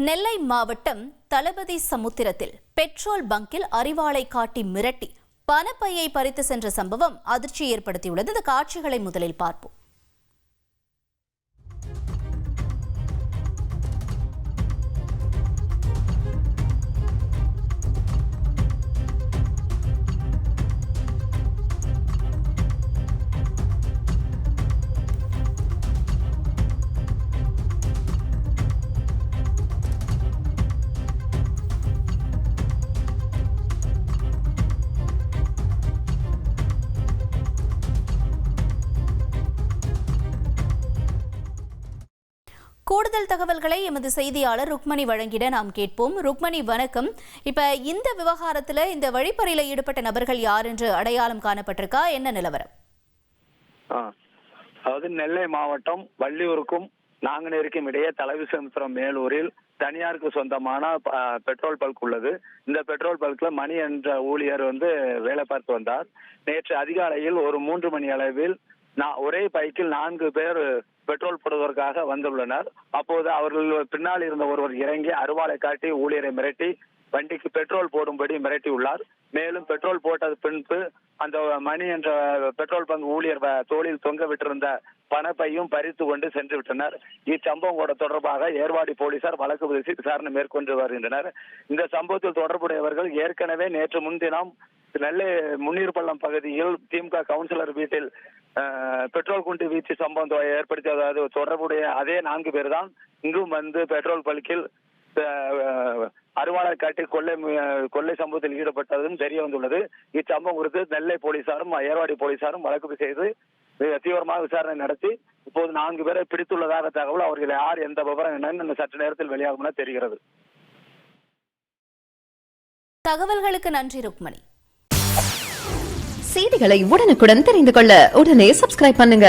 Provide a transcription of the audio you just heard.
நெல்லை மாவட்டம் தளபதி சமுத்திரத்தில் பெட்ரோல் பங்கில் அரிவாளை காட்டி மிரட்டி பணப்பையை பறித்து சென்ற சம்பவம் அதிர்ச்சி ஏற்படுத்தியுள்ளது. இந்த காட்சிகளை முதலில் பார்ப்போம். கூடுதல் தகவல்களை எமது செய்தியாளர் ருக்மணி வழங்கிட நாம் கேட்போம். ருக்மணி, வணக்கம். இப்ப இந்த விவகாரத்துல இந்த வழிப்பறியில் ஈடுபட்ட நபர்கள் யார் என்று அடையாளம் காணப்பட்டிருக்கா? என்ன நிலவரம்? அதாவது நெல்லை மாவட்டம் வள்ளியூருக்கும் நாங்குநேரிக்கும் இடையே தலவிசமுத்திரம் மேலூரில் தனியாருக்கு சொந்தமான பெட்ரோல் பல்க் உள்ளது. இந்த பெட்ரோல் பல்க்ல மணி என்ற ஊழியர் வேலை பார்த்து வந்தார். நேற்று அதிகாலையில் ஒரு 3 மணி அளவில் ஒரே பைக்கில் 4 பேர் பெட்ரோல் போடுவதற்காக வந்துள்ளனர். அப்போது அவர்கள் பின்னால் இருந்த ஒருவர் இறங்கி அருவாளை காட்டி ஊழியரை மிரட்டி வண்டிக்கு பெட்ரோல் போடும்படி மிரட்டியுள்ளார். மேலும் பெட்ரோல் போட்டது பின்பு அந்த மணி என்ற பெட்ரோல் பங்க் ஊழியர் தோளில் தொங்க விட்டிருந்த பணப்பையும் பறித்து கொண்டு சென்று விட்டனர். இச்சம்பவம் தொடர்பாக ஏர்வாடி போலீசார் வழக்கு பதிவு விசாரணை மேற்கொண்டு வருகின்றனர். இந்த சம்பவத்தில் தொடர்புடையவர்கள் ஏற்கனவே நேற்று முன்தினம் நெல்லை முன்னீர்பள்ளம் பகுதியில் திமுக கவுன்சிலர் வீட்டில் பெட்ரோல் குண்டு வீச்சு சம்பவம் ஏற்படுத்திய தொடர்புடைய அதே 4 பேர் தான் இங்கும் பெட்ரோல் பல்கில் அருவாளை காட்டி கொள்ளை சம்பவத்தில் ஈடுபட்டதும் தெரிய வந்துள்ளது. இச்சம்பவம் குறித்து நெல்லை போலீசாரும் ஏர்வாடி போலீசாரும் வழக்கு செய்து தீவிரமாக விசாரணை நடத்தி இப்போது 4 பேரை பிடித்துள்ளதாக தகவல். அவர்கள் யார், எந்த விவரம் என்னன்னு சற்று நேரத்தில் வெளியாகும் என தெரிகிறது. தகவல்களுக்கு நன்றி ருக்மணி. செய்திகளை உடனுக்குடன் தெரிந்து கொள்ள உடனே சப்ஸ்கிரைப் பண்ணுங்க.